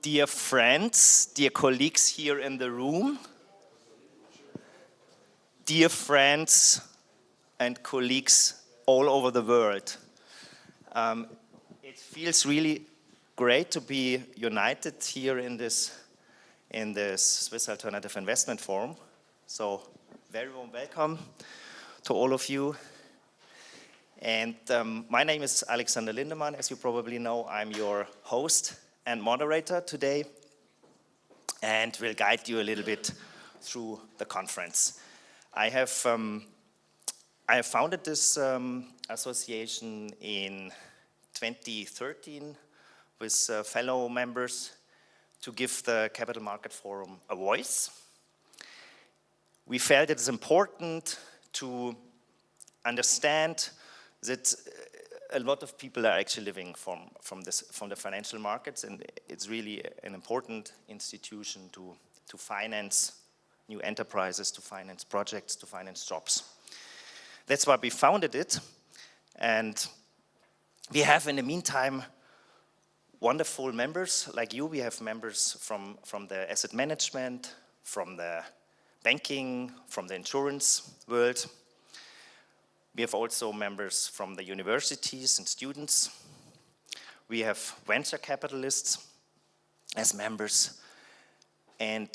Dear friends, dear colleagues here in the room, dear friends and colleagues all over the world. It feels really great to be united here in this Swiss Alternative Investment Forum. So, very warm welcome to all of you. And my name is Alexander Lindemann. As you probably know, I'm your host and moderator today, and will guide you a little bit through the conference. I have founded this association in 2013 with fellow members to give the Capital Market Forum a voice. We felt it is important to understand that a lot of people are actually living from the financial markets, and it's really an important institution to finance new enterprises, to finance projects, to finance jobs. That's why we founded it, and we have in the meantime wonderful members like you. We have members from the asset management, from the banking, from the insurance world. We have also members from the universities and students. We have venture capitalists as members. And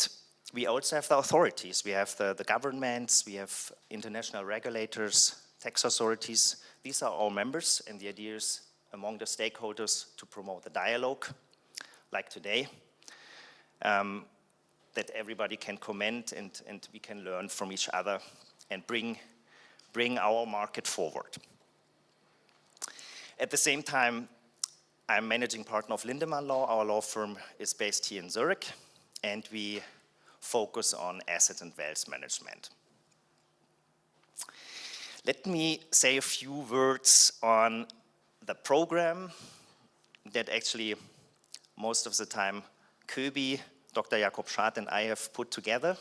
we also have the authorities. We have the governments, we have international regulators, tax authorities. These are all members, and the idea is among the stakeholders to promote the dialogue, like today, that everybody can comment and we can learn from each other and bring our market forward. At the same time, I'm managing partner of Lindemann Law. Our law firm is based here in Zurich, and we focus on asset and wealth management. Let me say a few words on the program that actually most of the time Köbi, Dr. Jakob Schad and I have put together.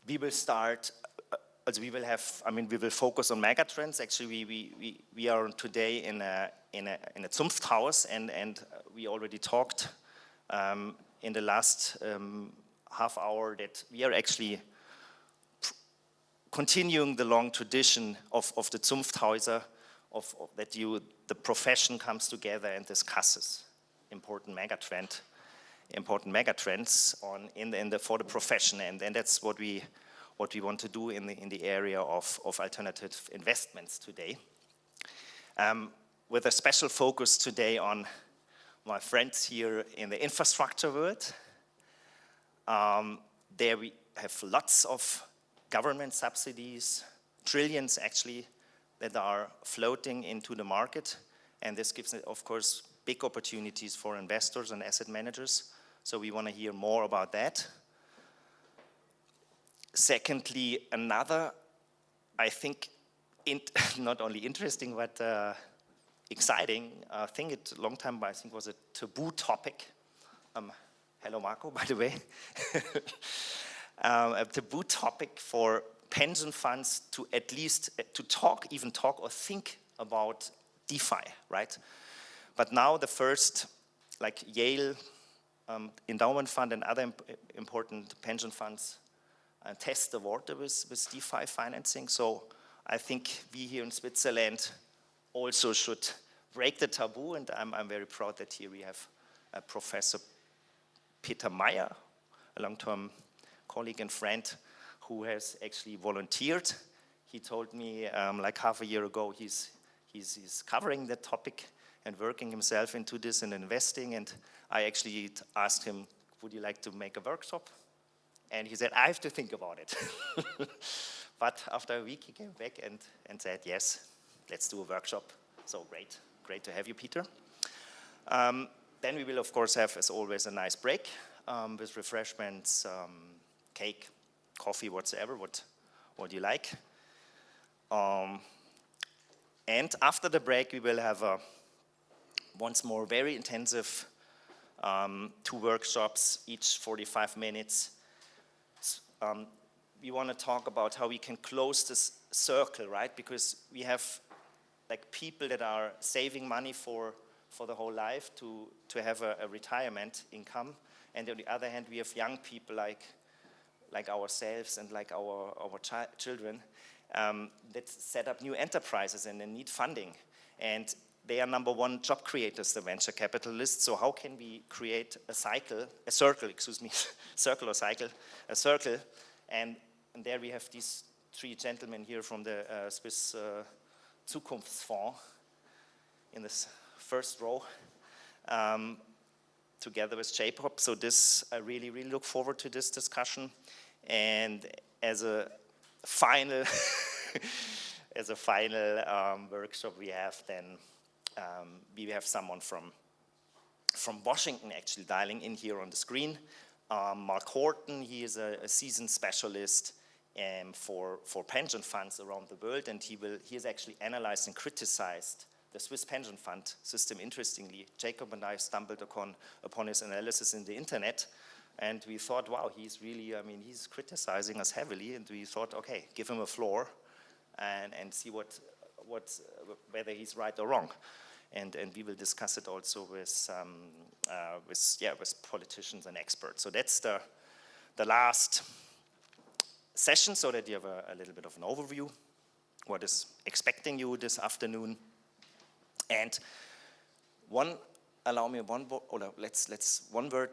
We will start, we will focus on megatrends. Actually, we are today in a Zunfthaus, and we already talked in the last half hour that we are actually continuing the long tradition of the Zunfthäuser, that the profession comes together and discusses important megatrends for the profession, and that's what we want to do in the area of alternative investments today. With a special focus today on my friends here in the infrastructure world. There we have lots of government subsidies, trillions actually, that are floating into the market, and this gives, of course, big opportunities for investors and asset managers, so we want to hear more about that. Secondly, another, I think, not only interesting, but exciting thing, a long time, I think, was a taboo topic. Hello, Marco, by the way. A taboo topic for pension funds to at least even talk or think about DeFi, right? But now the first, like Yale endowment fund and other important pension funds test the water with DeFi financing. So I think we here in Switzerland also should break the taboo, and I'm very proud that here we have Professor Peter Meyer, a long-term colleague and friend who has actually volunteered. He told me like half a year ago he's covering that topic and working himself into this and investing, and I actually asked him, would you like to make a workshop? And he said, I have to think about it. But after a week he came back and said, yes, let's do a workshop. So great to have you, Peter. Then we will, of course, have, as always, a nice break with refreshments, cake, coffee, whatsoever, what you like. And after the break, we will have once more very intensive 2 workshops, each 45 minutes. We want to talk about how we can close this circle, right? Because we have like people that are saving money for for the whole life to have a retirement income. And on the other hand, we have young people like ourselves and like our children that set up new enterprises and they need funding. And they are number one job creators, the venture capitalists. So how can we create a circle, and there we have these three gentlemen here from the Swiss Zukunftsfonds in this first row, together with Jacob. So this, I really, really look forward to this discussion. And as a final, workshop, we have then we have someone from Washington actually dialing in here on the screen. Marc Horton, he is a seasoned specialist for pension funds around the world, and he has actually analyzed and criticized the Swiss pension fund system. Interestingly, Jacob and I stumbled upon his analysis in the internet, and we thought, wow, he's really, he's criticizing us heavily, and we thought, okay, give him a floor and see whether he's right or wrong. And we will discuss it also with politicians and experts. So that's the last session, so that you have a little bit of an overview, what is expecting you this afternoon. And one word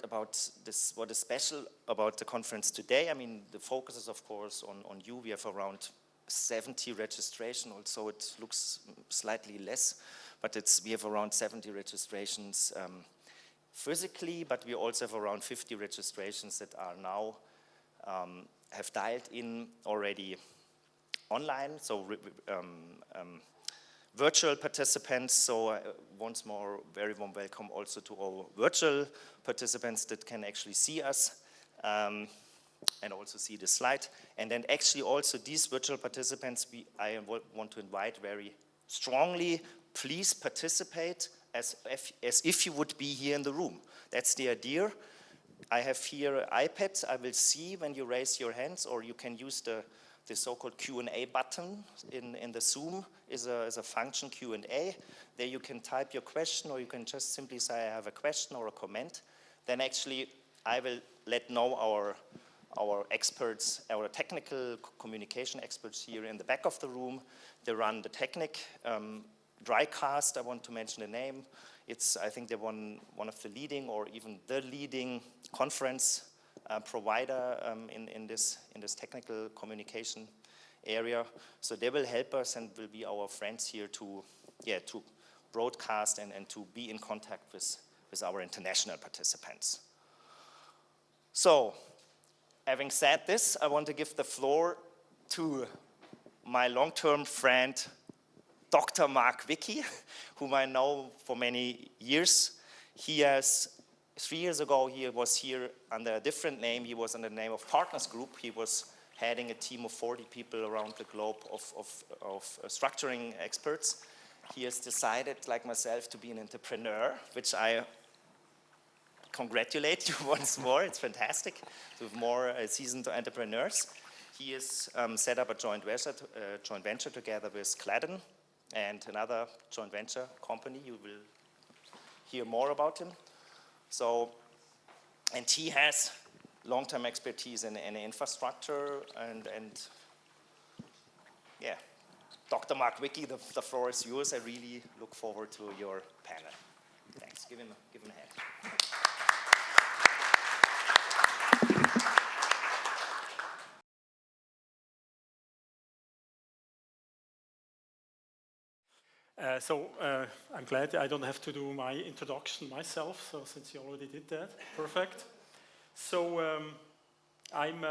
about this, what is special about the conference today. I mean, the focus is, of course, on you. We have around 70 registration, also it looks slightly less, but we have around 70 registrations physically, but we also have around 50 registrations that are now have dialed in already online, so virtual participants. So once more, very warm welcome also to all virtual participants that can actually see us and also see the slide. And then actually also these virtual participants, I want to invite very strongly, please participate as if you would be here in the room. That's the idea. I have here an iPad. I will see when you raise your hands, or you can use the so-called Q&A button in the Zoom is a function Q&A. There you can type your question, or you can just simply say I have a question or a comment. Then actually I will know our experts, our technical communication experts here in the back of the room. They run the Technic. Drycast, I want to mention the name. I think they're one of the leading, or even the leading conference provider in this technical communication area. So they will help us and will be our friends here to broadcast and to be in contact with our international participants. So, having said this, I want to give the floor to my long-term friend, Dr. Marc Wicki, whom I know for many years. 3 years ago, he was here under a different name. He was under the name of Partners Group. He was heading a team of 40 people around the globe of structuring experts. He has decided, like myself, to be an entrepreneur, which I congratulate you once more. It's fantastic to have more seasoned entrepreneurs. He has set up a joint venture together with Cledan and another joint venture company. You will hear more about him. So, and he has long-term expertise in infrastructure and yeah. Dr. Marc Wicki, the floor is yours. I really look forward to your panel. Thanks. Give him a hand. I'm glad I don't have to do my introduction myself, so since you already did that, perfect. So I'm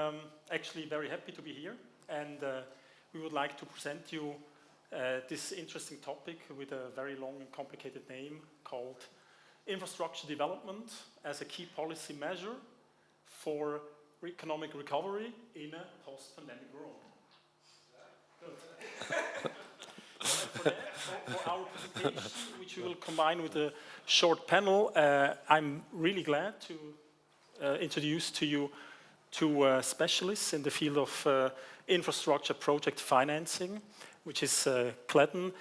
actually very happy to be here, and we would like to present you this interesting topic with a very long and complicated name called Infrastructure Development as a Key Policy Measure for Economic Recovery in a Post-Pandemic World. Good. For our presentation, which we will combine with a short panel, I'm really glad to introduce to you two specialists in the field of infrastructure project financing, which is Cledan.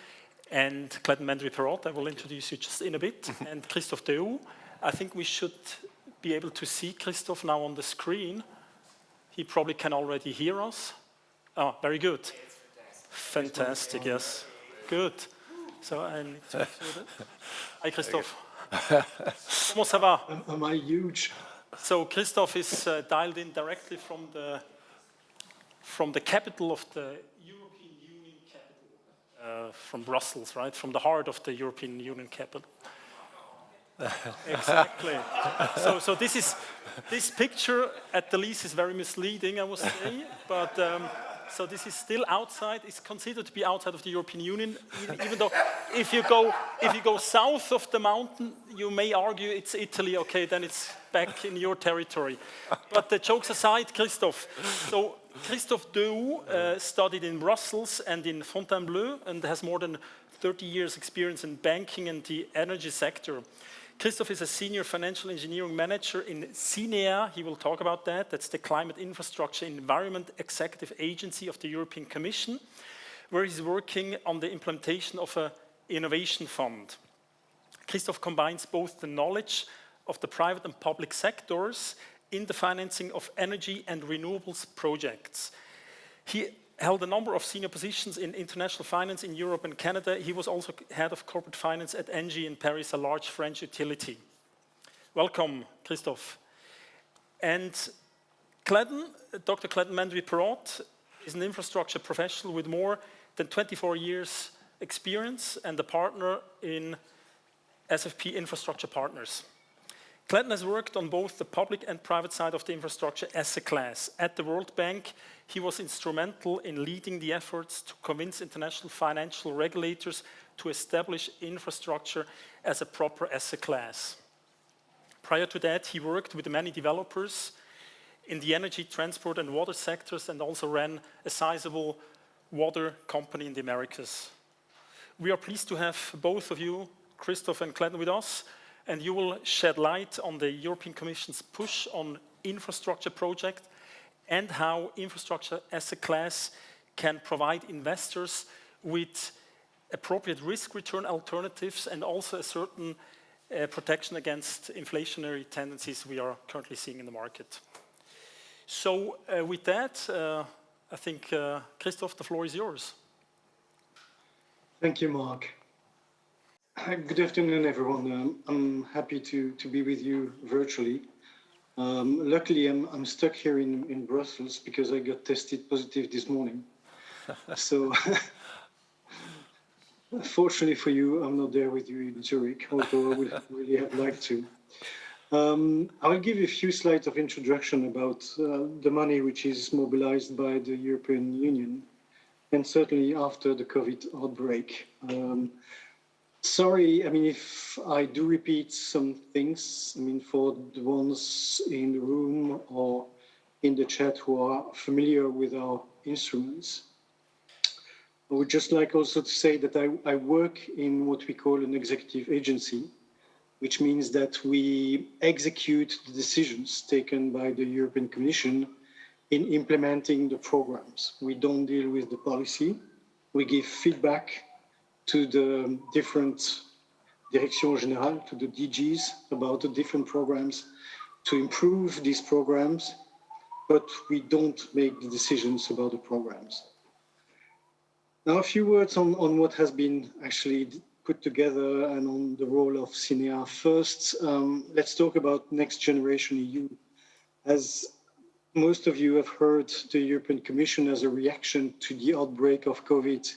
and Cledan, Mandri, Perrott, I will introduce you just in a bit, and Christophe Dehout. I think we should be able to see Christophe now on the screen. He probably can already hear us. Oh, very good. Fantastic, yes. Good. So I need to make sure that. Hi, Christophe. Comment ça va? Am I huge? So Christophe is dialed in directly from the capital of the European Union capital, from Brussels, right? From the heart of the European Union capital. Exactly. So this picture at the least is very misleading, I would say. But so this is still outside. It's considered to be outside of the European Union, even though if you go south of the mountain, you may argue it's Italy. Okay, then it's back in your territory. But the jokes aside, Christophe. So Christophe Dehout studied in Brussels and in Fontainebleau and has more than 30 years experience in banking and the energy sector. Christophe is a senior financial engineering manager in CINEA. He will talk about that. That's the Climate Infrastructure Environment Executive Agency of the European Commission, where he's working on the implementation of an innovation fund. Christophe combines both the knowledge of the private and public sectors in the financing of energy and renewables projects. He held a number of senior positions in international finance in Europe and Canada. He was also head of corporate finance at Engie in Paris, a large French utility. Welcome, Christophe. And Cledan, Dr. Cledan Mandri Perrott is an infrastructure professional with more than 24 years experience and a partner in SFP Infrastructure Partners. Cledan has worked on both the public and private side of the infrastructure asset class. At the World Bank, he was instrumental in leading the efforts to convince international financial regulators to establish infrastructure as a proper asset class. Prior to that, he worked with many developers in the energy, transport, and water sectors, and also ran a sizable water company in the Americas. We are pleased to have both of you, Christophe and Cledan, with us, and you will shed light on the European Commission's push on infrastructure projects and how infrastructure as a class can provide investors with appropriate risk-return alternatives and also a certain protection against inflationary tendencies we are currently seeing in the market. So with that, I think, Christophe, the floor is yours. Thank you, Marc. Good afternoon, everyone. I'm happy to be with you virtually. Luckily, I'm stuck here in Brussels because I got tested positive this morning. So, fortunately for you, I'm not there with you in Zurich, although I would really have liked to. I will give you a few slides of introduction about the money which is mobilized by the European Union, and certainly after the COVID outbreak. Sorry, I mean, if I do repeat some things, I mean, for the ones in the room or in the chat who are familiar with our instruments, I would just like also to say that I work in what we call an executive agency, which means that we execute the decisions taken by the European Commission in implementing the programs. We don't deal with the policy. We give feedback to the different Directions Générales, to the DGs, about the different programs to improve these programs, but we don't make the decisions about the programs. Now, a few words on what has been actually put together and on the role of CINEA. First, let's talk about Next Generation EU. As most of you have heard, the European Commission, as a reaction to the outbreak of COVID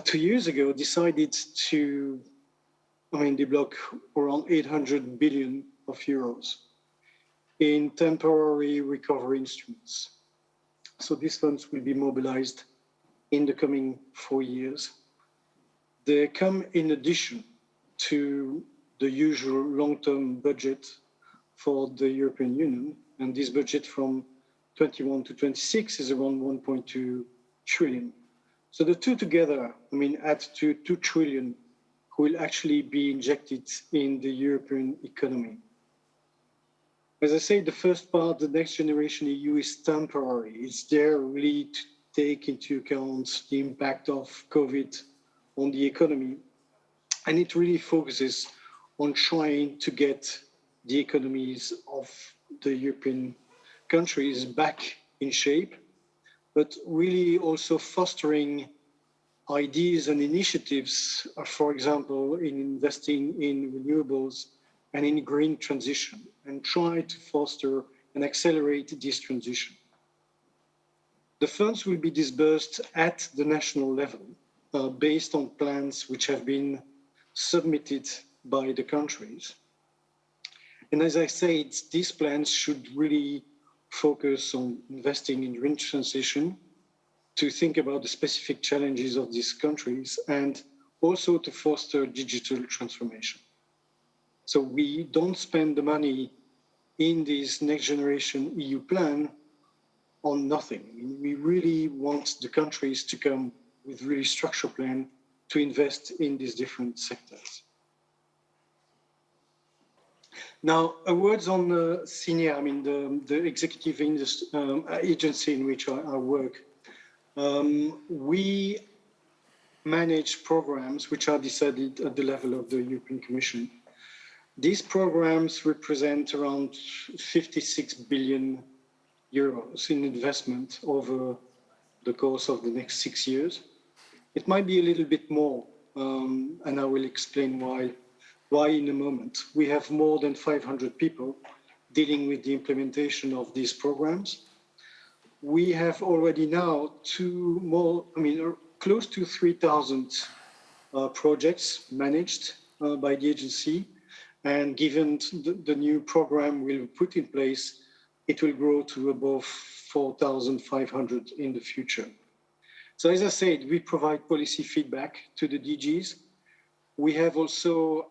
2 years ago, decided to, deblock around 800 billion of euros in temporary recovery instruments. So these funds will be mobilized in the coming 4 years. They come in addition to the usual long-term budget for the European Union, and this budget from 21 to 26 is around 1.2 trillion. So the two together, add to 2 trillion will actually be injected in the European economy. As I say, the first part, the Next Generation EU, is temporary. It's there really to take into account the impact of COVID on the economy. And it really focuses on trying to get the economies of the European countries back in shape, but really also fostering ideas and initiatives, for example, in investing in renewables and in green transition, and try to foster and accelerate this transition. The funds will be disbursed at the national level based on plans which have been submitted by the countries. And as I said, these plans should really focus on investing in green transition, to think about the specific challenges of these countries, and also to foster digital transformation. So we don't spend the money in this next generation EU plan on nothing. I mean, we really want the countries to come with really structured plan to invest in these different sectors. Now, a word on CINEA, I mean, the executive agency in which I work. We manage programs which are decided at the level of the European Commission. These programs represent around 56 billion euros in investment over the course of the next 6 years. It might be a little bit more, and I will explain why in a moment. We have more than 500 people dealing with the implementation of these programs. We have already now close to 3,000 projects managed by the agency. And given the new program we'll put in place, it will grow to above 4,500 in the future. So as I said, we provide policy feedback to the DGs. We have also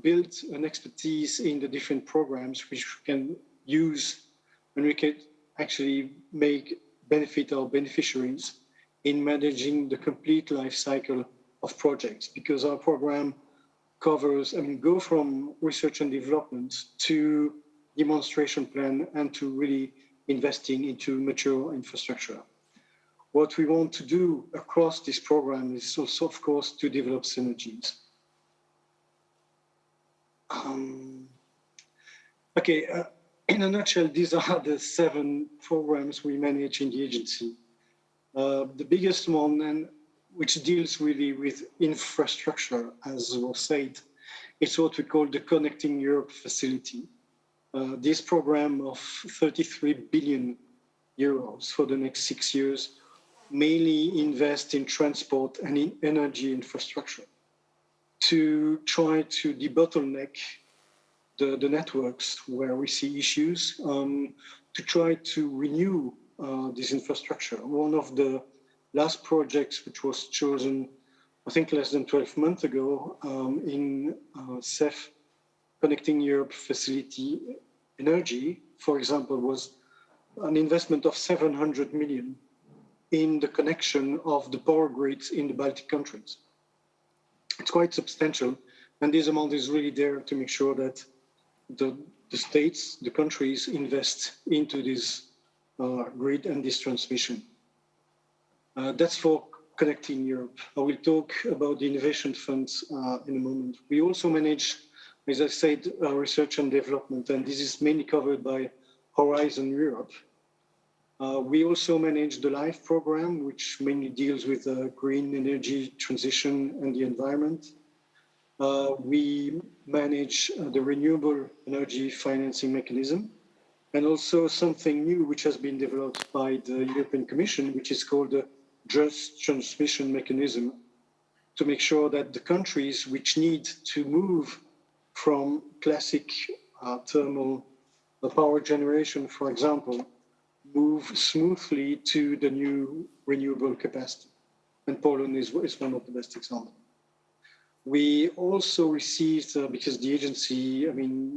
built an expertise in the different programs which we can use, and we can actually benefit our beneficiaries in managing the complete life cycle of projects, because our program covers, go from research and development to demonstration plan and to really investing into mature infrastructure. What we want to do across this program is also, of course, to develop synergies. In a nutshell, these are the 7 programs we manage in the agency. The biggest one, and which deals really with infrastructure, as was said, is what we call the Connecting Europe facility. This program of 33 billion euros for the next 6 years mainly invest in transport and in energy infrastructure to try to debottleneck the networks where we see issues, to try to renew this infrastructure. One of the last projects which was chosen, I think less than 12 months ago, in CEF, Connecting Europe Facility Energy, for example, was an investment of 700 million in the connection of the power grids in the Baltic countries. It's quite substantial, and this amount is really there to make sure that the states, the countries invest into this grid and this transmission. That's for Connecting Europe. I will talk about the innovation funds in a moment. We also manage, as I said, research and development, and this is mainly covered by Horizon Europe. We also manage the LIFE program, which mainly deals with green energy transition and the environment. We manage the renewable energy financing mechanism, and also something new which has been developed by the European Commission, which is called the Just Transmission Mechanism, to make sure that the countries which need to move from classic thermal power generation, for example, move smoothly to the new renewable capacity. And Poland is one of the best examples. We also received, because the agency,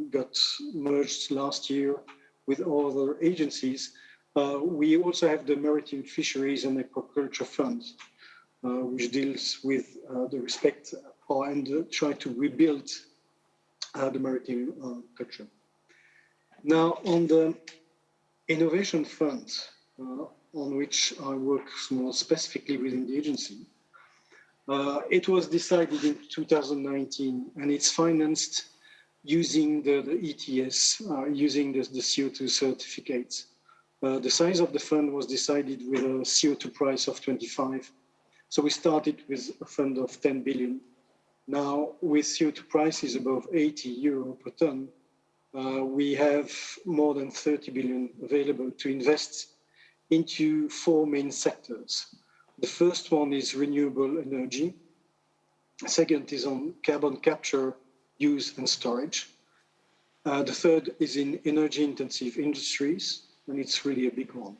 got merged last year with other agencies, we also have the Maritime Fisheries and Aquaculture Fund, which deals with the respect and try to rebuild the maritime culture. Now, on the Innovation Fund, on which I work more specifically within the agency, It was decided in 2019, and it's financed using the ETS, using the CO2 certificates. The size of the fund was decided with a CO2 price of 25. So we started with a fund of 10 billion. Now, with CO2 prices above 80 euro per ton, we have more than 30 billion available to invest into 4 main sectors. The first one is renewable energy. Second is on carbon capture, use and storage. The third is in energy-intensive industries, and it's really a big one.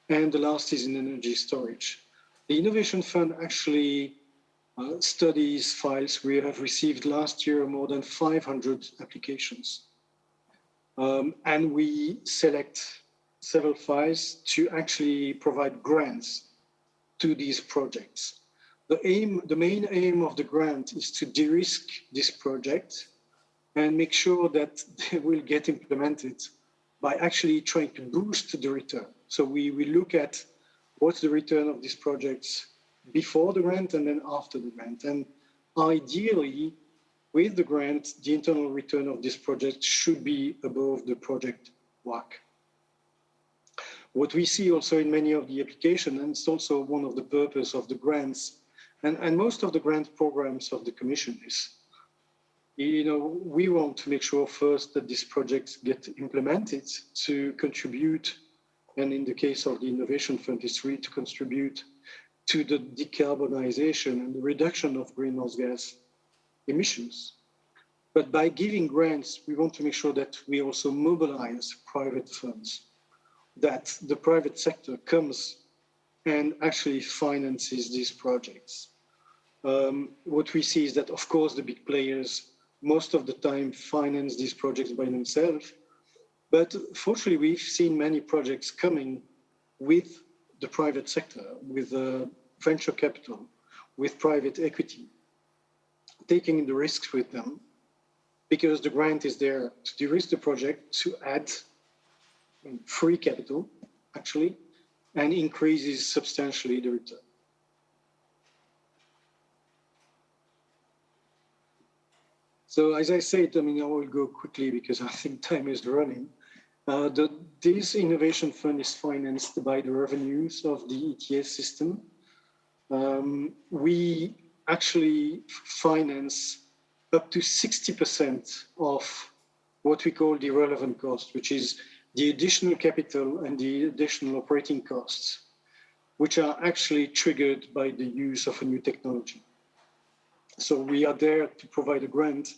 And the last is in energy storage. The Innovation Fund actually studies files. We have received last year more than 500 applications. And we select several files to actually provide grants to these projects. The main aim of the grant is to de-risk this project and make sure that they will get implemented by actually trying to boost the return. So we look at what's the return of these projects before the grant and then after the grant. And ideally, with the grant, the internal return of this project should be above the project WACC. What we see also in many of the applications, and it's also one of the purpose of the grants, and most of the grant programs of the Commission is, we want to make sure first that these projects get implemented to contribute, and in the case of the Innovation Fund, it's really to contribute to the decarbonization and the reduction of greenhouse gas emissions. But by giving grants, we want to make sure that we also mobilize private funds, that the private sector comes and actually finances these projects. What we see is that, of course, the big players most of the time finance these projects by themselves. But fortunately, we've seen many projects coming with the private sector, with venture capital, with private equity, taking the risks with them, because the grant is there to de-risk the project, to add free capital, actually, and increases substantially the return. So as I said, I will go quickly because I think time is running. This innovation fund is financed by the revenues of the ETS system. We actually finance up to 60% of what we call the relevant cost, which is the additional capital and the additional operating costs, which are actually triggered by the use of a new technology. So we are there to provide a grant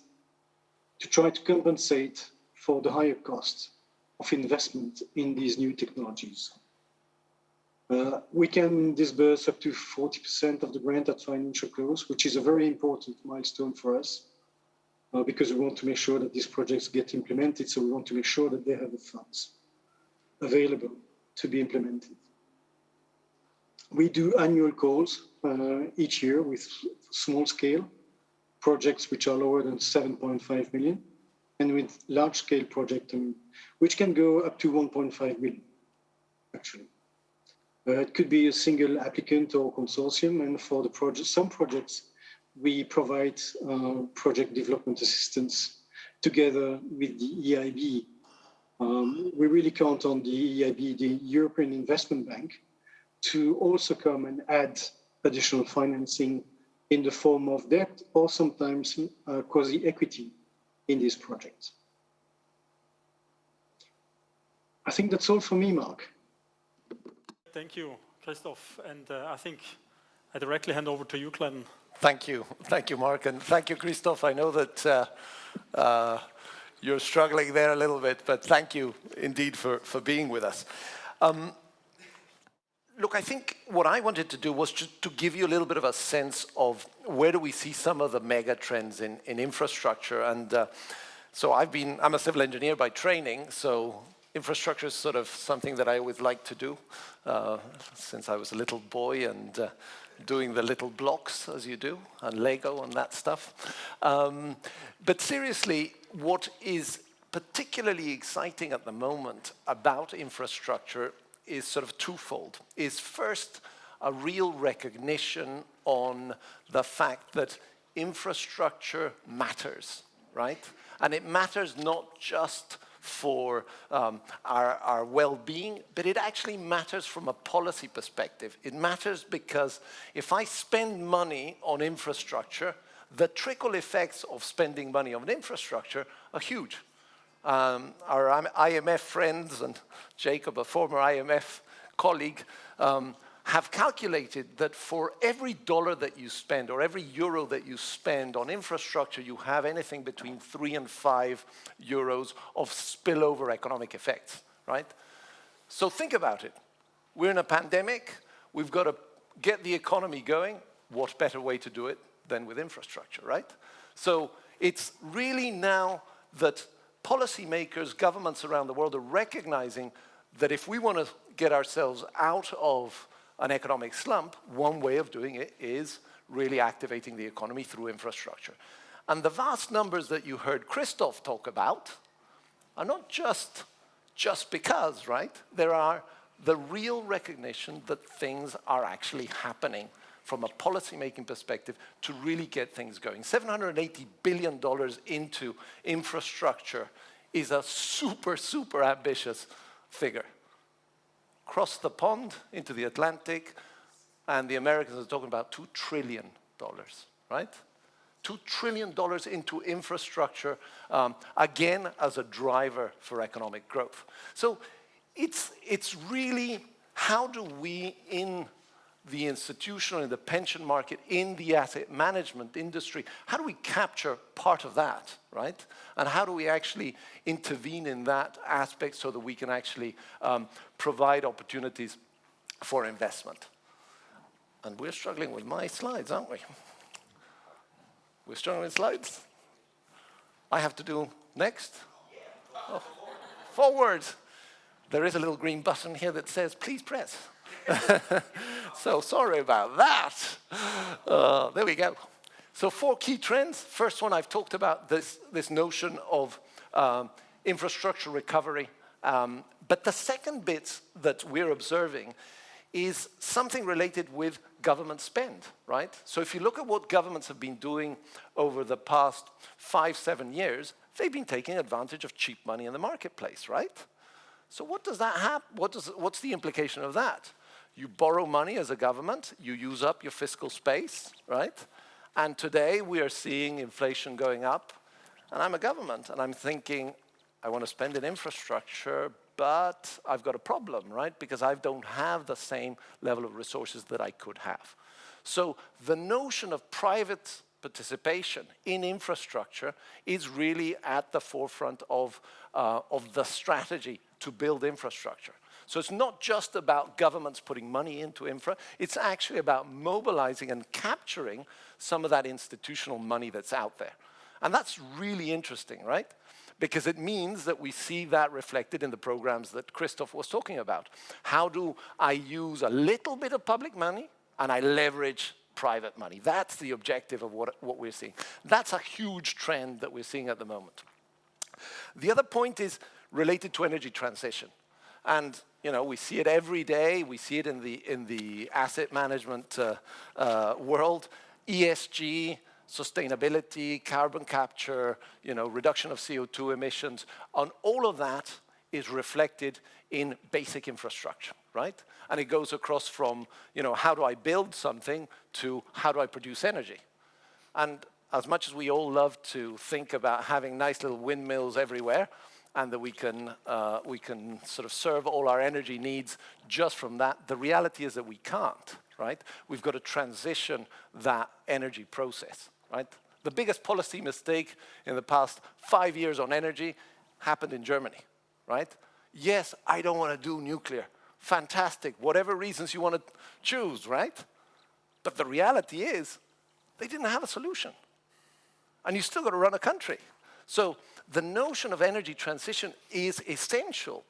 to try to compensate for the higher cost of investment in these new technologies. We can disburse up to 40% of the grant at financial close, which is a very important milestone for us, because we want to make sure that these projects get implemented. So we want to make sure that they have the funds available to be implemented. We do annual calls each year with small scale projects which are lower than 7.5 million, and with large scale projects which can go up to 1.5 million, actually. It could be a single applicant or consortium, and for the project, some projects, we provide project development assistance together with the EIB. We really count on the EIB, the European Investment Bank, to also come and add additional financing in the form of debt or sometimes quasi-equity in these projects. I think that's all for me, Marc. Thank you, Christophe. And I think I directly hand over to you, Cledan. Thank you, Marc, and thank you, Christophe. I know that you're struggling there a little bit, but thank you indeed for being with us. Look, I think what I wanted to do was just to give you a little bit of a sense of where do we see some of the mega trends in infrastructure. And so I'm a civil engineer by training, so infrastructure is sort of something that I always like to do since I was a little boy, and doing the little blocks as you do, and Lego and that stuff. But seriously, what is particularly exciting at the moment about infrastructure is sort of twofold. Is first, a real recognition on the fact that infrastructure matters, right? And it matters not just for our well-being, but it actually matters from a policy perspective. It matters because if I spend money on infrastructure, the trickle effects of spending money on infrastructure are huge. Our IMF friends and Jacob, a former IMF colleague, have calculated that for every dollar that you spend or every euro that you spend on infrastructure, you have anything between 3 and 5 euros of spillover economic effects, right? So think about it. We're in a pandemic. We've got to get the economy going. What better way to do it than with infrastructure, right? So it's really now that policymakers, governments around the world are recognizing that if we want to get ourselves out of an economic slump, one way of doing it is really activating the economy through infrastructure. And the vast numbers that you heard Christophe talk about are not just because, right? There are the real recognition that things are actually happening from a policy-making perspective to really get things going. $780 billion into infrastructure is a super, super ambitious figure. Cross the pond into the Atlantic, and the Americans are talking about $2 trillion, right? $2 trillion into infrastructure, again, as a driver for economic growth. So it's really how do we, in the institutional, in the pension market, in the asset management industry, how do we capture part of that, right? And how do we actually intervene in that aspect so that we can actually provide opportunities for investment? And we're struggling with my slides, aren't we? We're struggling with slides. I have to do next? Oh, forward. There is a little green button here that says, please press. So sorry about that. There we go. So 4 key trends. First one, I've talked about this notion of infrastructure recovery. But the second bit that we're observing is something related with government spend, right? So if you look at what governments have been doing over the past 5-7 years, they've been taking advantage of cheap money in the marketplace, right? So what does that have? What's the implication of that? You borrow money as a government, you use up your fiscal space, right? And today we are seeing inflation going up, and I'm a government, and I'm thinking, I want to spend in infrastructure, but I've got a problem, right? Because I don't have the same level of resources that I could have. So the notion of private participation in infrastructure is really at the forefront of the strategy to build infrastructure. So it's not just about governments putting money into infra, it's actually about mobilizing and capturing some of that institutional money that's out there. And that's really interesting, right? Because it means that we see that reflected in the programs that Christophe was talking about. How do I use a little bit of public money and I leverage private money? That's the objective of what we're seeing. That's a huge trend that we're seeing at the moment. The other point is related to energy transition. And you know, we see it every day. We see it in the asset management world. ESG, sustainability, carbon capture, you know, reduction of CO2 emissions, and all of that is reflected in basic infrastructure, right? And it goes across from, you know, how do I build something to how do I produce energy? And as much as we all love to think about having nice little windmills everywhere, and that we can sort of serve all our energy needs just from that, the reality is that we can't, right? We've got to transition that energy process, right? The biggest policy mistake in the past 5 years on energy happened in Germany, right? Yes, I don't want to do nuclear. Fantastic, whatever reasons you want to choose, right? But the reality is, they didn't have a solution. And you still got to run a country. So the notion of energy transition is essential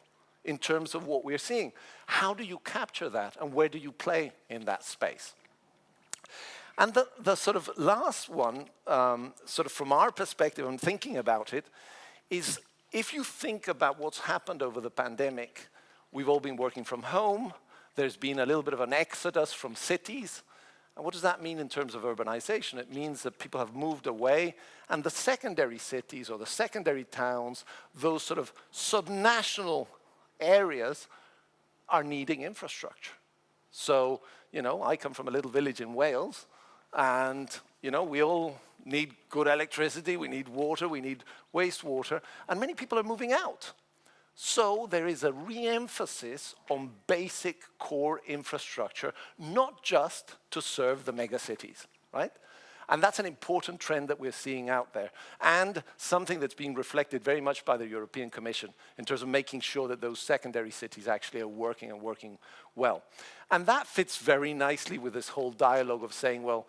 in terms of what we're seeing. How do you capture that, and where do you play in that space? And the sort of last one, sort of from our perspective and thinking about it, is if you think about what's happened over the pandemic, we've all been working from home, There's been a little bit of an exodus from cities. And what does that mean in terms of urbanization? It means that people have moved away, and the secondary cities or the secondary towns, those sort of subnational areas, are needing infrastructure. So, you know, I come from a little village in Wales, and, you know, we all need good electricity, we need water, we need wastewater, and many people are moving out. So there is a re-emphasis on basic core infrastructure, not just to serve the megacities, right? And that's an important trend that we're seeing out there, and something that's being reflected very much by the European Commission in terms of making sure that those secondary cities actually are working and working well. And that fits very nicely with this whole dialogue of saying, well,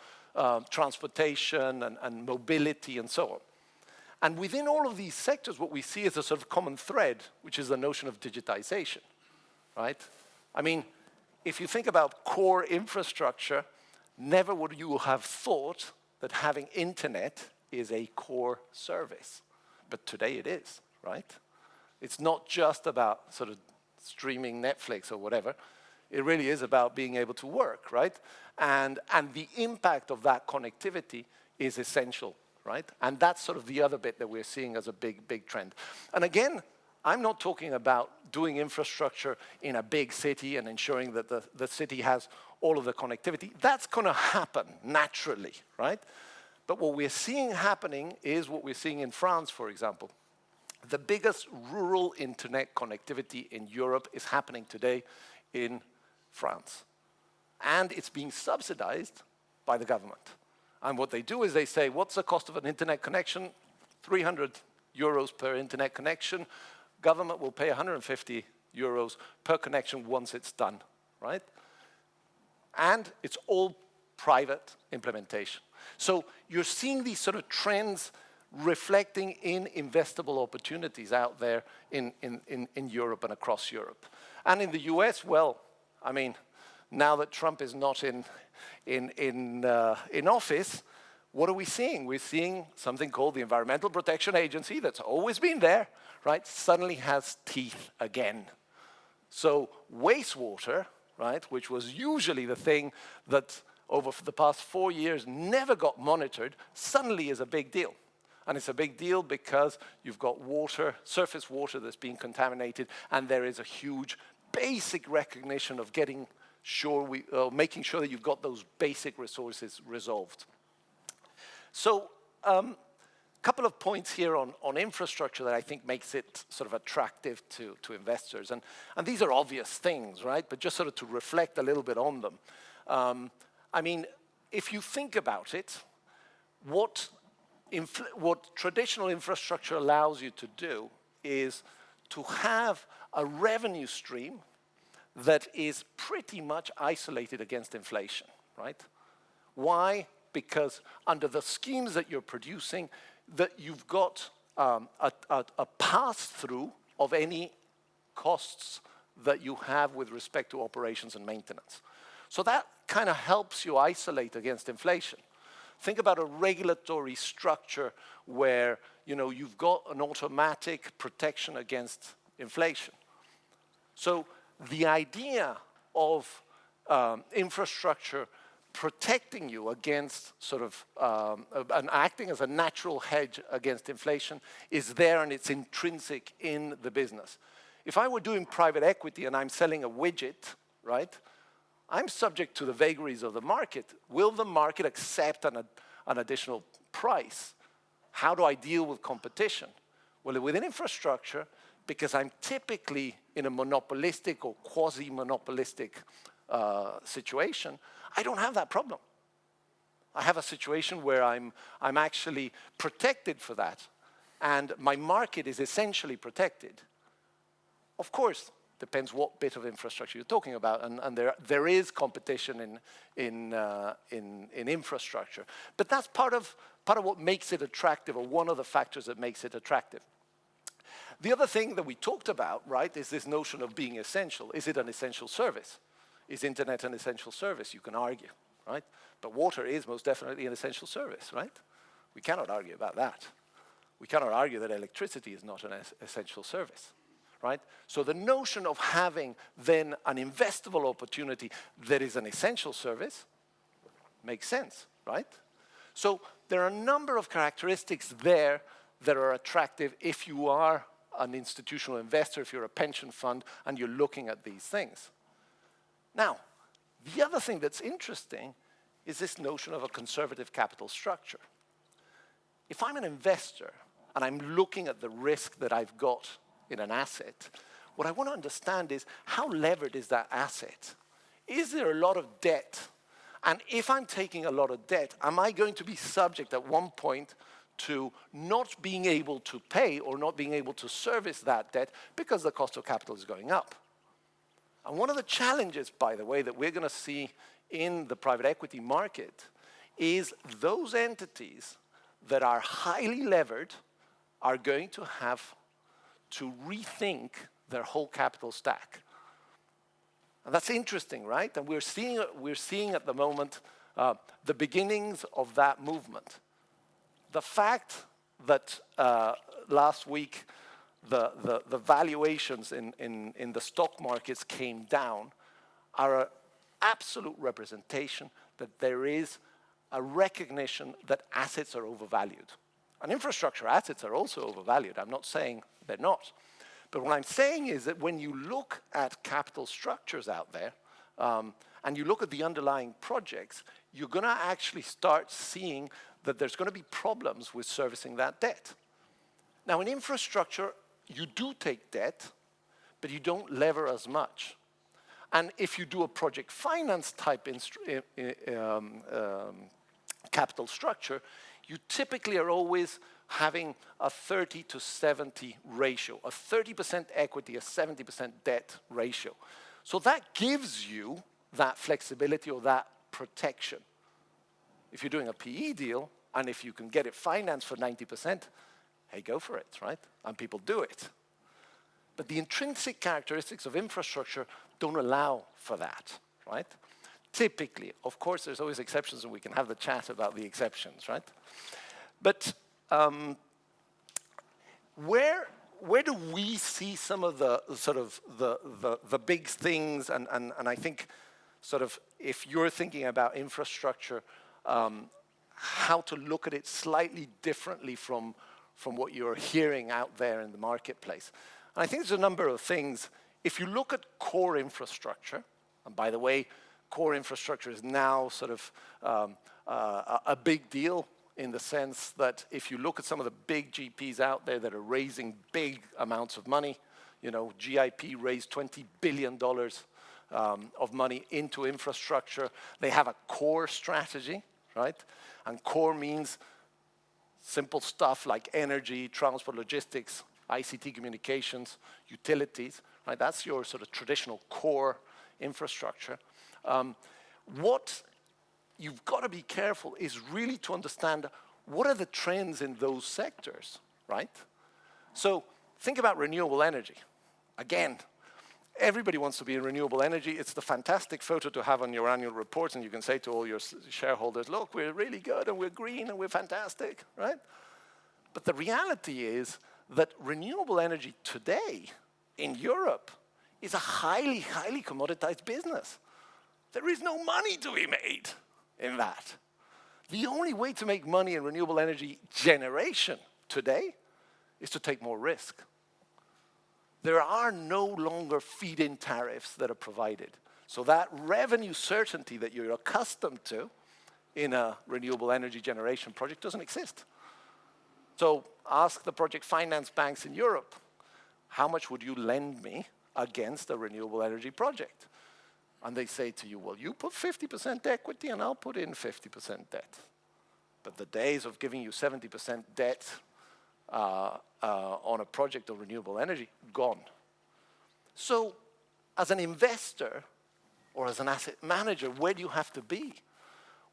transportation and mobility and so on. And within all of these sectors, what we see is a sort of common thread, which is the notion of digitization, right? I mean, if you think about core infrastructure, never would you have thought that having internet is a core service. But today it is, right? It's not just about sort of streaming Netflix or whatever. It really is about being able to work, right? And the impact of that connectivity is essential, right? And that's sort of the other bit that we're seeing as a big, big trend. And again, I'm not talking about doing infrastructure in a big city and ensuring that the city has all of the connectivity. That's going to happen naturally, right? But what we're seeing happening is what we're seeing in France, for example. The biggest rural internet connectivity in Europe is happening today in France. And it's being subsidized by the government. And what they do is they say, what's the cost of an internet connection? 300 euros per internet connection. Government will pay 150 euros per connection once it's done, right? And it's all private implementation. So you're seeing these sort of trends reflecting in investable opportunities out there in Europe and across Europe. And in the US, well, I mean, now that Trump is not in office, what are we seeing? We're seeing something called the Environmental Protection Agency that's always been there, right, suddenly has teeth again. So wastewater, right, which was usually the thing that over the past 4 years never got monitored, suddenly is a big deal. And it's a big deal because you've got water, surface water that's being contaminated, and there is a huge basic recognition of making sure that you've got those basic resources resolved. So a couple of points here on infrastructure that I think makes it sort of attractive to investors. And these are obvious things, right? But just sort of to reflect a little bit on them. I mean, if you think about it, what traditional infrastructure allows you to do is to have a revenue stream that is pretty much isolated against inflation, right? Why? Because under the schemes that you're producing, that you've got a pass-through of any costs that you have with respect to operations and maintenance. So that kind of helps you isolate against inflation. Think about a regulatory structure where, you know, you've got an automatic protection against inflation. So the idea of infrastructure protecting you against sort of and acting as a natural hedge against inflation is there, and it's intrinsic in the business. If I were doing private equity and I'm selling a widget, right, I'm subject to the vagaries of the market. Will the market accept an additional price? How do I deal with competition? Well, within infrastructure, because I'm typically in a monopolistic or quasi-monopolistic situation, I don't have that problem. I have a situation where I'm actually protected for that, and my market is essentially protected. Of course, depends what bit of infrastructure you're talking about, and there is competition in infrastructure, but that's part of what makes it attractive, or one of the factors that makes it attractive. The other thing that we talked about, right, is this notion of being essential. Is it an essential service? Is internet an essential service? You can argue, right? But water is most definitely an essential service, right? We cannot argue about that. We cannot argue that electricity is not an essential service, right? So the notion of having then an investable opportunity that is an essential service makes sense, right? So there are a number of characteristics there that are attractive if you are an institutional investor, if you're a pension fund, and you're looking at these things. Now, the other thing that's interesting is this notion of a conservative capital structure. If I'm an investor and I'm looking at the risk that I've got in an asset, what I want to understand is how levered is that asset? Is there a lot of debt? And if I'm taking a lot of debt, am I going to be subject at one point to not being able to pay or not being able to service that debt because the cost of capital is going up? And one of the challenges, by the way, that we're going to see in the private equity market is those entities that are highly levered are going to have to rethink their whole capital stack. And that's interesting, right? And we're seeing at the moment the beginnings of that movement. The fact that last week the valuations in the stock markets came down are an absolute representation that there is a recognition that assets are overvalued. And infrastructure assets are also overvalued. I'm not saying they're not. But what I'm saying is that when you look at capital structures out there, and you look at the underlying projects, you're going to actually start seeing that there's going to be problems with servicing that debt. Now, in infrastructure, you do take debt, but you don't lever as much. And if you do a project finance type capital structure, you typically are always having a 30 to 70 ratio, a 30% equity, a 70% debt ratio. So that gives you that flexibility or that protection. If you're doing a PE deal, and if you can get it financed for 90%, hey, go for it, right? And people do it. But the intrinsic characteristics of infrastructure don't allow for that, right? Typically, of course, there's always exceptions, and we can have the chat about the exceptions, right? But where do we see some of the sort of the big things? And I think sort of if you're thinking about infrastructure, how to look at it slightly differently from what you're hearing out there in the marketplace. And I think there's a number of things. If you look at core infrastructure, and by the way, core infrastructure is now sort of a big deal in the sense that if you look at some of the big GPs out there that are raising big amounts of money, you know, GIP raised $20 billion of money into infrastructure. They have a core strategy, right? And core means simple stuff like energy, transport, logistics, ICT communications, utilities, right? That's your sort of traditional core infrastructure. What you've got to be careful is really to understand what are the trends in those sectors, right? So think about renewable energy. Again, everybody wants to be in renewable energy. It's the fantastic photo to have on your annual reports, and you can say to all your shareholders, look, we're really good, and we're green, and we're fantastic, right? But the reality is that renewable energy today in Europe is a highly, highly commoditized business. There is no money to be made in that. The only way to make money in renewable energy generation today is to take more risk. There are no longer feed-in tariffs that are provided. So that revenue certainty that you're accustomed to in a renewable energy generation project doesn't exist. So ask the project finance banks in Europe, how much would you lend me against a renewable energy project? And they say to you, well, you put 50% equity and I'll put in 50% debt. But the days of giving you 70% debt on a project of renewable energy, gone. So as an investor or as an asset manager, where do you have to be?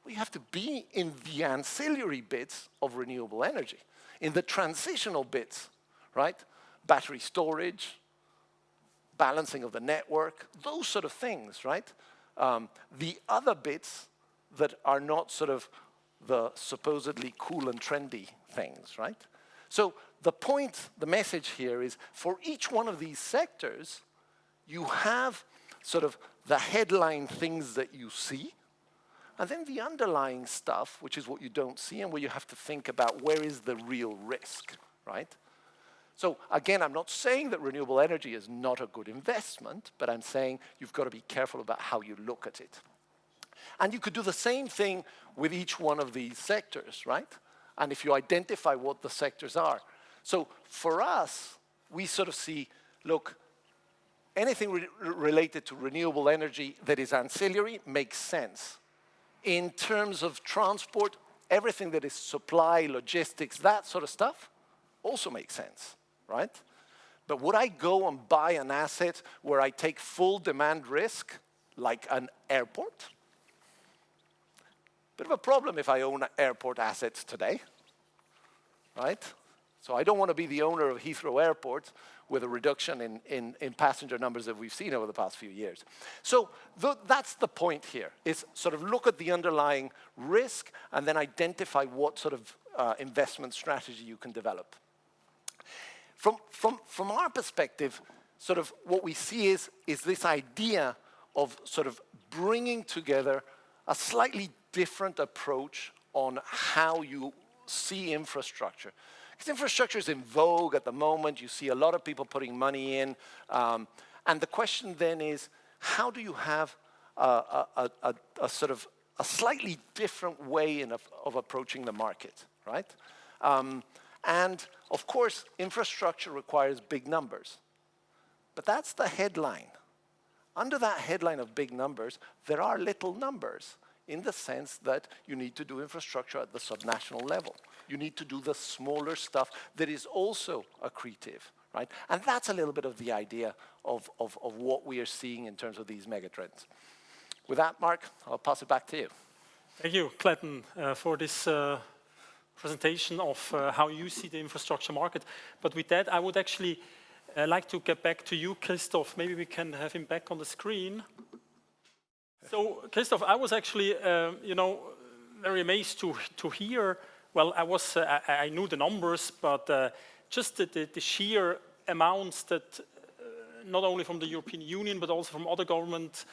Well, you have to be in the ancillary bits of renewable energy, in the transitional bits, right? Battery storage, balancing of the network, those sort of things, right? The other bits that are not sort of the supposedly cool and trendy things, right? So the point, the message here is for each one of these sectors, you have sort of the headline things that you see, and then the underlying stuff, which is what you don't see and where you have to think about where is the real risk, right? So again, I'm not saying that renewable energy is not a good investment, but I'm saying you've got to be careful about how you look at it. And you could do the same thing with each one of these sectors, right? And if you identify what the sectors are. So for us, we sort of see, look, anything related to renewable energy that is ancillary makes sense. In terms of transport, everything that is supply, logistics, that sort of stuff also makes sense, right? But would I go and buy an asset where I take full demand risk, like an airport? Bit of a problem if I own airport assets today, right? So I don't want to be the owner of Heathrow Airport with a reduction in passenger numbers that we've seen over the past few years. So that's the point here, is sort of look at the underlying risk and then identify what sort of investment strategy you can develop. From our perspective, sort of what we see is this idea of sort of bringing together a slightly different approach on how you see infrastructure. Because infrastructure is in vogue at the moment. You see a lot of people putting money in. And the question then is, how do you have a sort of a slightly different way of approaching the market, right? And of course, infrastructure requires big numbers. But that's the headline. Under that headline of big numbers, there are little numbers in the sense that you need to do infrastructure at the subnational level. You need to do the smaller stuff that is also accretive, right? And that's a little bit of the idea of what we are seeing in terms of these megatrends. With that, Marc, I'll pass it back to you. Thank you, Cledan, for this presentation of how you see the infrastructure market. But with that, I would actually like to get back to you, Christophe. Maybe we can have him back on the screen. So, Christophe, I was actually, you know, very amazed to hear. Well, I knew the numbers, but just the sheer amounts that not only from the European Union but also from other governments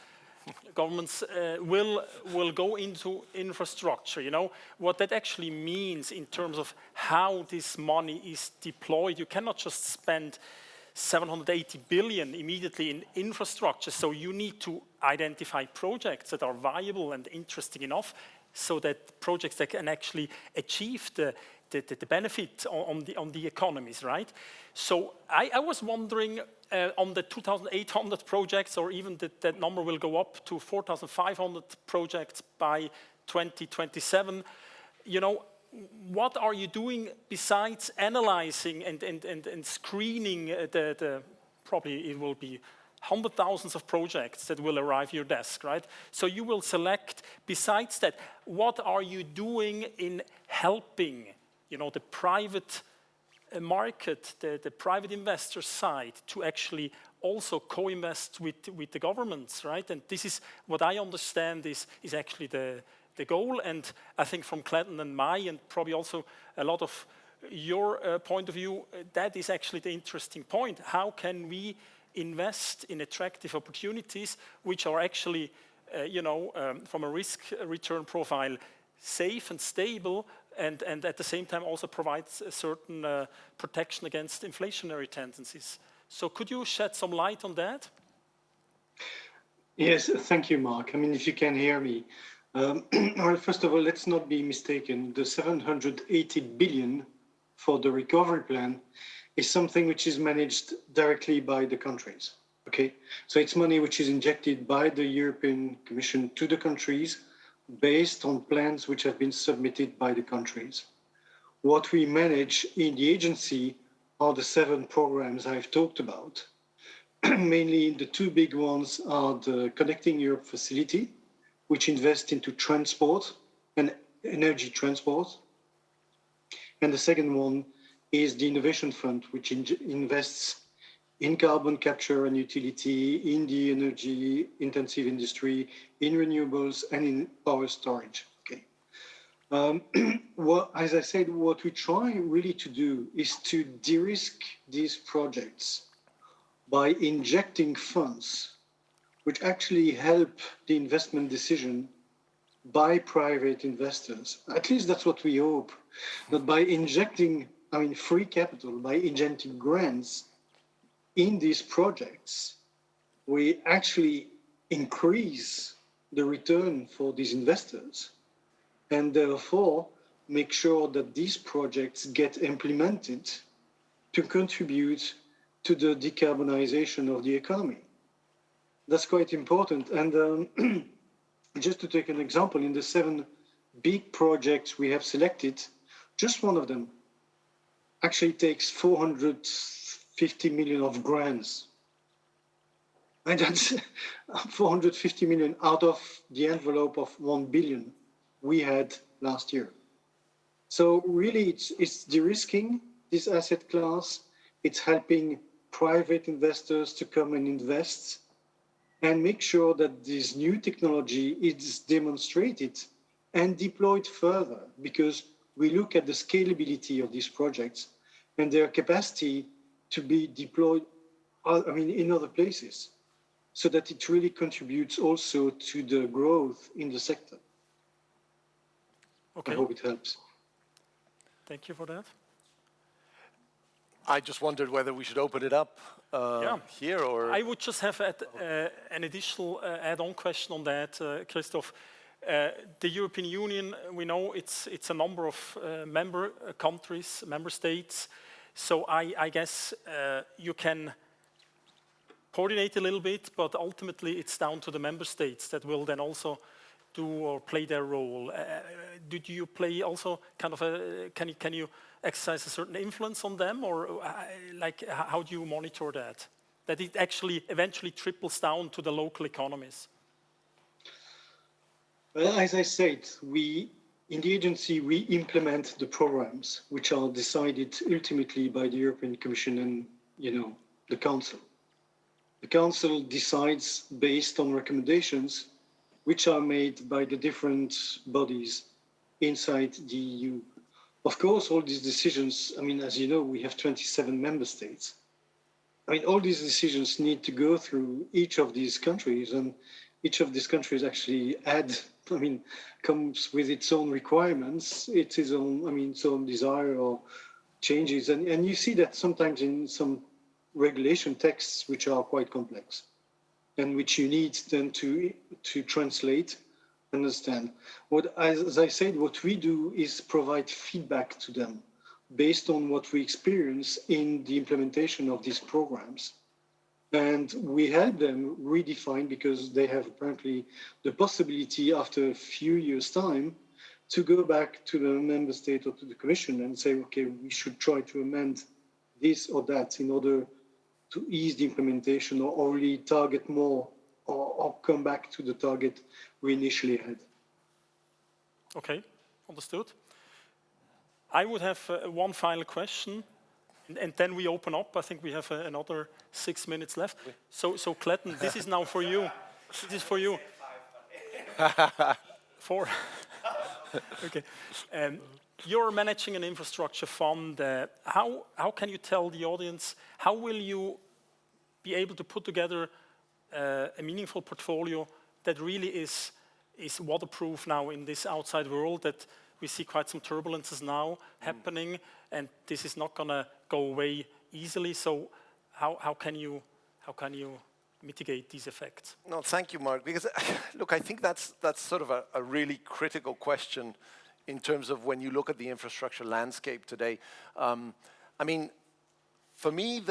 will go into infrastructure. You know what that actually means in terms of how this money is deployed. You cannot just spend 780 billion immediately in infrastructure. So you need to identify projects that are viable and interesting enough so that projects that can actually achieve the benefit on the economies, right? So I was wondering on the 2,800 projects, or even that number will go up to 4,500 projects by 2027, you know, what are you doing besides analyzing and screening probably it will be hundred thousands of projects that will arrive your desk, right? So you will select, besides that, what are you doing in helping, you know, the private market, the private investor side to actually also co-invest with the governments, right? And this is what I understand is actually the goal, and I think from Cledan and and probably also a lot of your point of view, that is actually the interesting point. How can we invest in attractive opportunities which are actually, you know, from a risk-return profile, safe and stable, and at the same time also provides a certain protection against inflationary tendencies. So could you shed some light on that? Yes, thank you, Marc. I mean, if you can hear me. Well, first of all, let's not be mistaken. The 780 billion for the recovery plan is something which is managed directly by the countries, okay? So it's money which is injected by the European Commission to the countries based on plans which have been submitted by the countries. What we manage in the agency are the 7 programs I've talked about. Mainly the 2 big ones are the Connecting Europe facility, which invests into transport and energy transport. And the second one is the Innovation Fund, which invests in carbon capture and utility, in the energy intensive industry, in renewables and in power storage. Okay. Well, as I said, what we try really to do is to de-risk these projects by injecting funds which actually help the investment decision by private investors. At least that's what we hope. That by injecting, free capital, by injecting grants in these projects, we actually increase the return for these investors and therefore make sure that these projects get implemented to contribute to the decarbonization of the economy. That's quite important. And just to take an example, in the 7 big projects we have selected, just one of them actually takes 450 million of grants. And that's 450 million out of the envelope of 1 billion we had last year. So really it's de-risking this asset class. It's helping private investors to come and invest and make sure that this new technology is demonstrated and deployed further, because we look at the scalability of these projects and their capacity to be deployed in other places, so that it really contributes also to the growth in the sector. Okay. I hope it helps. Thank you for that. I just wondered whether we should open it up here, or... I would just have an additional add-on question on that, Christophe. The European Union, we know it's a number of member countries, member states. So I guess you can coordinate a little bit, but ultimately it's down to the member states that will then also do or play their role. Do you play also kind of can you exercise a certain influence on them, or like how do you monitor that? That it actually eventually trickles down to the local economies? Well, as I said, in the agency, we implement the programs which are decided ultimately by the European Commission and, the Council. The Council decides based on recommendations which are made by the different bodies inside the EU. Of course, all these decisions, as you know, we have 27 member states. All these decisions need to go through each of these countries, and each of these countries actually comes with its own requirements, its own desire or changes. And you see that sometimes in some regulation texts which are quite complex and which you need then to translate, understand. As I said, what we do is provide feedback to them based on what we experience in the implementation of these programs. And we help them redefine, because they have apparently the possibility after a few years' time to go back to the member state or to the Commission and say, okay, we should try to amend this or that in order to ease the implementation or really target more or come back to the target we initially had. Okay, understood. I would have one final question, and then we open up. I think we have another 6 minutes left. So Cledan, this is now for you. This is for you. 4. Okay. You're managing an infrastructure fund. How can you tell the audience, how will you be able to put together a meaningful portfolio that really is waterproof now in this outside world, that we see quite some turbulences now happening, and this is not going to go away easily. So how can you mitigate these effects? No, thank you, Marc, because look, I think that's sort of a really critical question in terms of when you look at the infrastructure landscape today. For me,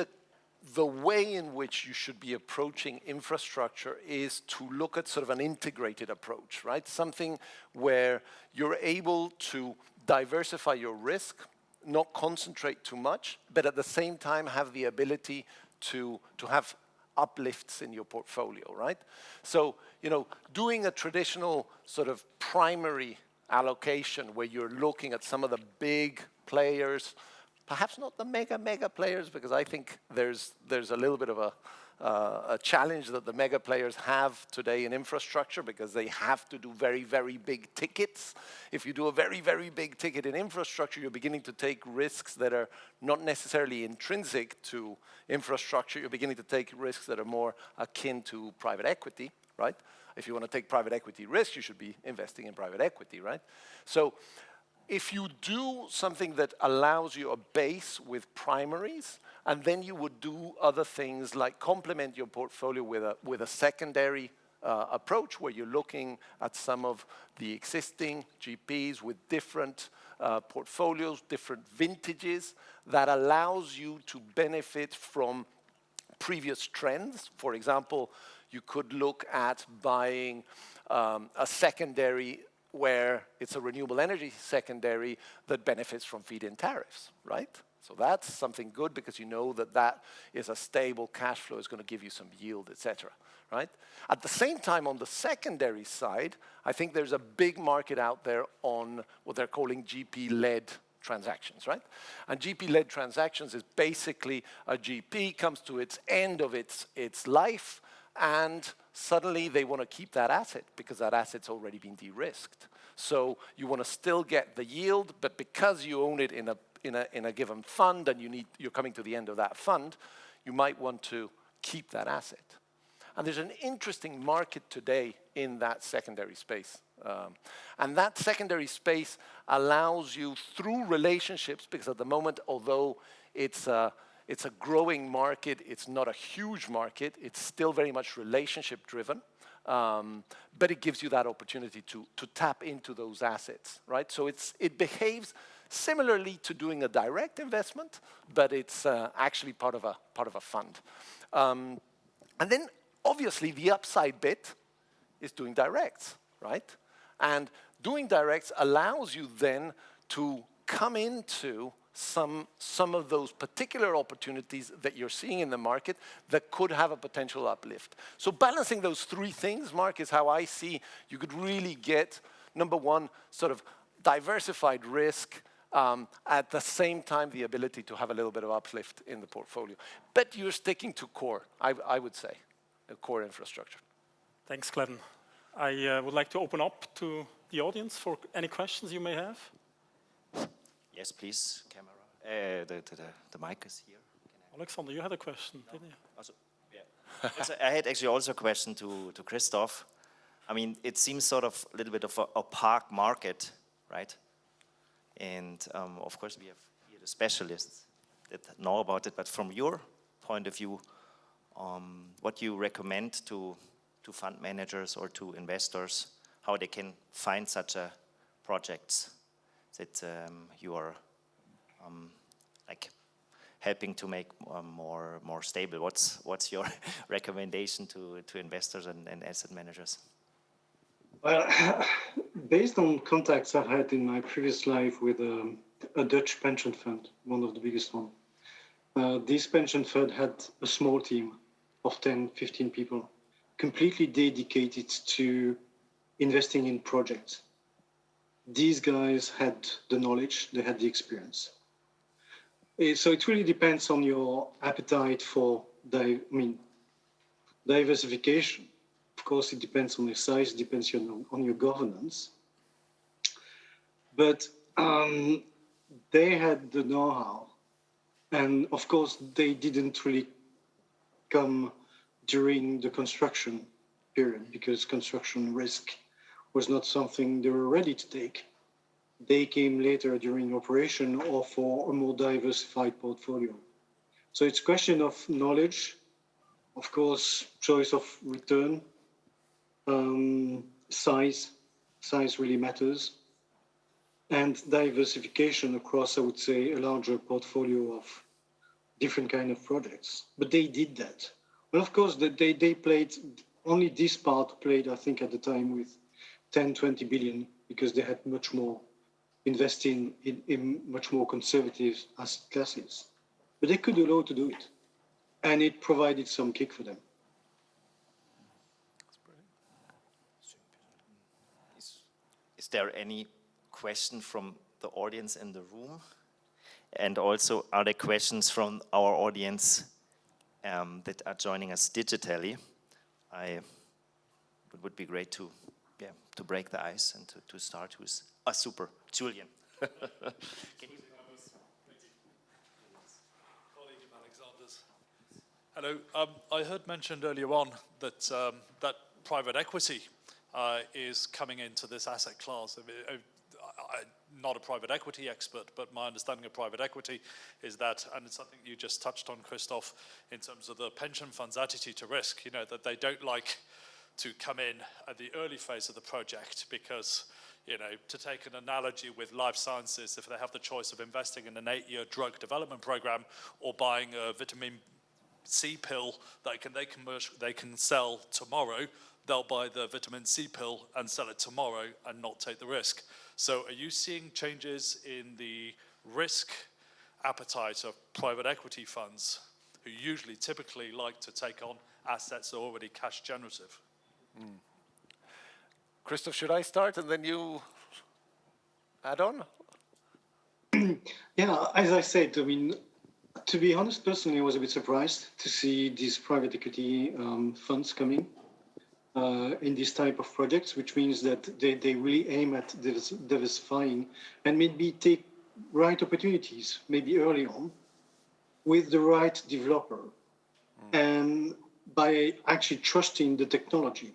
the way in which you should be approaching infrastructure is to look at sort of an integrated approach, right? Something where you're able to diversify your risk, not concentrate too much, but at the same time have the ability to have uplifts in your portfolio, right? So, doing a traditional sort of primary allocation where you're looking at some of the big players, perhaps not the mega players, because I think there's a little bit of a challenge that the mega players have today in infrastructure, because they have to do very, very big tickets. If you do a very, very big ticket in infrastructure, you're beginning to take risks that are not necessarily intrinsic to infrastructure. You're beginning to take risks that are more akin to private equity, right? If you want to take private equity risk, you should be investing in private equity, right? So if you do something that allows you a base with primaries, and then you would do other things like complement your portfolio with a secondary approach, where you're looking at some of the existing GPs with different portfolios, different vintages, that allows you to benefit from previous trends. For example, you could look at buying a secondary where it's a renewable energy secondary that benefits from feed-in tariffs, right? So that's something good, because you know that that is a stable cash flow, is going to give you some yield, etc., right? At the same time, on the secondary side, I think there's a big market out there on what they're calling GP-led transactions, right? And GP-led transactions is basically a GP comes to its end of its life, and suddenly they want to keep that asset because that asset's already been de-risked. So you want to still get the yield, but because you own it in a given fund and you're coming to the end of that fund, you might want to keep that asset. And there's an interesting market today in that secondary space. And that secondary space allows you, through relationships, because at the moment, although it's a growing market, it's not a huge market, it's still very much relationship driven, but it gives you that opportunity to tap into those assets, right? So it behaves similarly to doing a direct investment, but it's actually part of a fund. And then obviously the upside bit is doing directs, right? And doing directs allows you then to come into some of those particular opportunities that you're seeing in the market that could have a potential uplift. So balancing those three things, Marc, is how I see you could really get, number one, sort of diversified risk, at the same time the ability to have a little bit of uplift in the portfolio. But you're sticking to core, I would say, core infrastructure. Thanks, Cledan. I would like to open up to the audience for any questions you may have. Yes, please, camera. The mic is here. Alexander, you had a question, didn't you? Also, yeah. I had actually also a question to Christophe. I mean, it seems sort of a little bit of a opaque market, right? And of course, we have here the specialists that know about it. But from your point of view, what do you recommend to fund managers or to investors, how they can find such a projects that you are like helping to make more stable? What's your recommendation to investors and asset managers? Well, based on contacts I've had in my previous life with a Dutch pension fund, one of the biggest ones, this pension fund had a small team of 10, 15 people, completely dedicated to investing in projects. These guys had the knowledge, they had the experience. So it really depends on your appetite for diversification. Of course, it depends on your size, it depends on your governance. But they had the know-how. And of course, they didn't really come during the construction period, because construction risk was not something they were ready to take. They came later during operation or for a more diversified portfolio. So it's a question of knowledge, of course, choice of return, size really matters, and diversification across, I would say, a larger portfolio of different kind of projects. But they did that. Well, of course, they played, only this part played, I think, at the time with 10, 20 billion, because they had much more investing in much more conservative asset classes. But they could allow to do it. And it provided some kick for them. Is there any question from the audience in the room? And also, are there questions from our audience that are joining us digitally. It would be great to break the ice and to start. Super, Julian. Can you Hello. I heard mentioned earlier on that that private equity is coming into this asset class. I'm not a private equity expert, but my understanding of private equity is that, and it's something you just touched on, Christophe, in terms of the pension fund's attitude to risk, that they don't like to come in at the early phase of the project because, to take an analogy with life sciences, if they have the choice of investing in an 8-year drug development program or buying a vitamin C pill that they can sell tomorrow, they'll buy the vitamin C pill and sell it tomorrow and not take the risk. So are you seeing changes in the risk appetite of private equity funds who usually typically like to take on assets that are already cash generative? Christophe, should I start and then you add on? Yeah, as I said, I mean, to be honest, personally, I was a bit surprised to see these private equity funds coming in this type of projects, which means that they really aim at diversifying and maybe take right opportunities, maybe early on, with the right developer. And by actually trusting the technology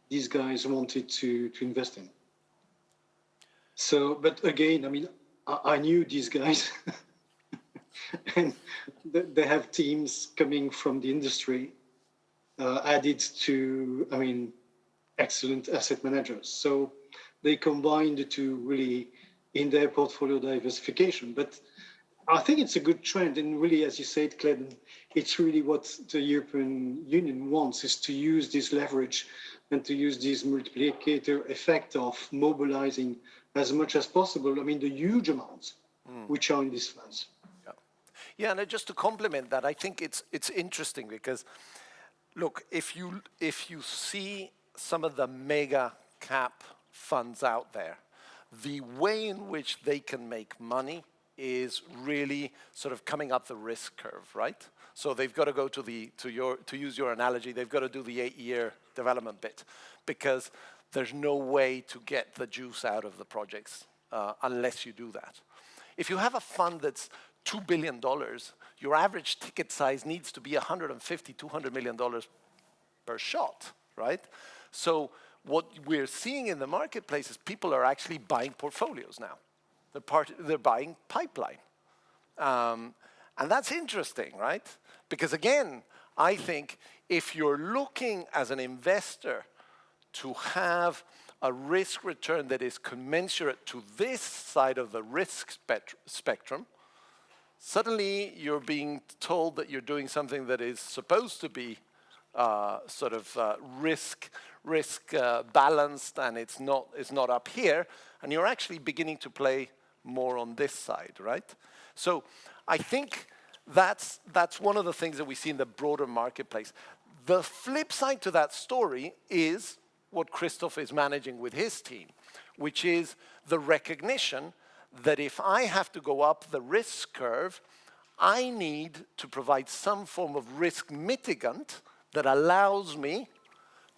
these guys wanted to invest in. So, but again, I mean, I knew these guys and they have teams coming from the industry added to, I mean, excellent asset managers. So they combined the two really in their portfolio diversification. But I think it's a good trend. And really, as you said, Cledan, it's really what the European Union wants, is to use this leverage and to use this multiplicator effect of mobilizing as much as possible. I mean, the huge amounts which are in these funds. Yeah, and just to complement that, I think it's interesting because, look, if you see some of the mega cap funds out there, the way in which they can make money is really sort of coming up the risk curve, right? So they've got to go to use your analogy, they've got to do the 8-year development bit because there's no way to get the juice out of the projects unless you do that. If you have a fund that's $2 billion, your average ticket size needs to be $150, $200 million per shot, right? So what we're seeing in the marketplace is people are actually buying portfolios now. They're buying pipeline. And that's interesting, right? Because again, I think if you're looking as an investor to have a risk return that is commensurate to this side of the risk spectrum, suddenly you're being told that you're doing something that is supposed to be risk balanced, and it's not up here, and you're actually beginning to play more on this side, right? So I think that's one of the things that we see in the broader marketplace. The flip side to that story is what Christophe is managing with his team, which is the recognition that if I have to go up the risk curve, I need to provide some form of risk mitigant that allows me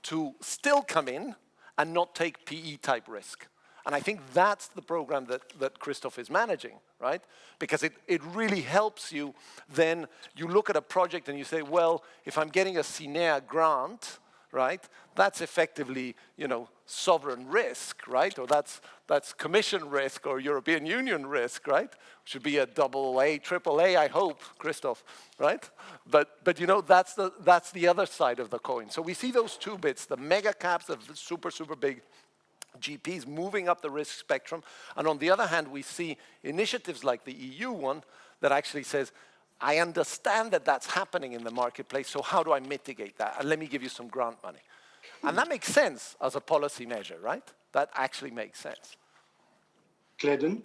to still come in and not take PE type risk. And I think that's the program that Christophe is managing, right? Because it really helps you. Then you look at a project and you say, well, if I'm getting a CINEA grant, right, that's effectively, sovereign risk, right? Or that's Commission risk or European Union risk, right? Should be a AA, AAA, I hope, Christophe, right? But that's the other side of the coin. So we see those two bits, the mega caps of the super big GPs moving up the risk spectrum. And on the other hand, we see initiatives like the EU one that actually says, I understand that that's happening in the marketplace, so how do I mitigate that? And let me give you some grant money. And that makes sense as a policy measure, right? That actually makes sense. Cledan?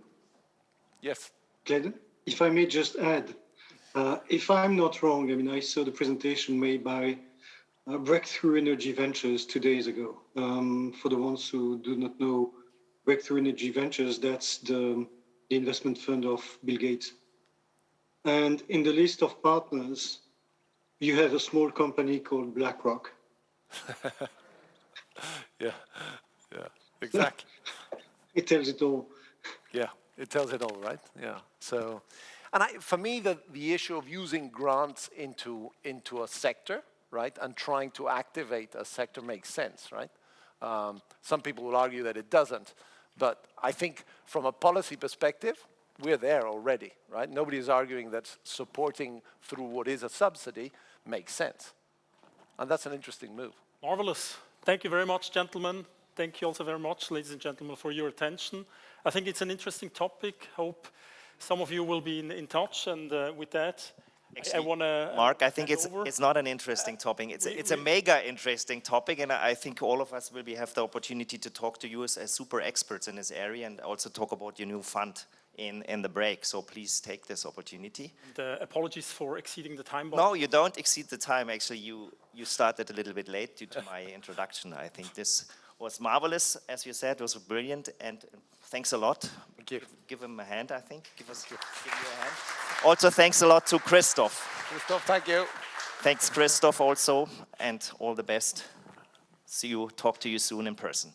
Yes. Cledan, if I may just add, if I'm not wrong, I mean, I saw the presentation made by Breakthrough Energy Ventures 2 days ago. For the ones who do not know, Breakthrough Energy Ventures, that's the investment fund of Bill Gates. And in the list of partners, you have a small company called BlackRock. Yeah, exactly. It tells it all. Yeah, it tells it all, right? Yeah. So, and for me, the issue of using grants into a sector, right, and trying to activate a sector makes sense, right? Some people will argue that it doesn't, but I think from a policy perspective, we're there already, right? Nobody is arguing that supporting through what is a subsidy makes sense. And that's an interesting move. Marvelous. Thank you very much, gentlemen. Thank you also very much, ladies and gentlemen, for your attention. I think it's an interesting topic. Hope some of you will be in touch. And with that, I want to Mark, I think it's not an interesting topic. It's a mega interesting topic, and I think all of us will have the opportunity to talk to you as super experts in this area, and also talk about your new fund in the break. So please take this opportunity. And, apologies for exceeding the time. No, you don't exceed the time. Actually, you started a little bit late due to my introduction. I think this was marvelous, as you said. It was brilliant, and thanks a lot. Thank you. Give him a hand, I think. Give you a hand. Also, thanks a lot to Christophe. Christophe, thank you. Thanks, Christophe, also, and all the best. Talk to you soon in person.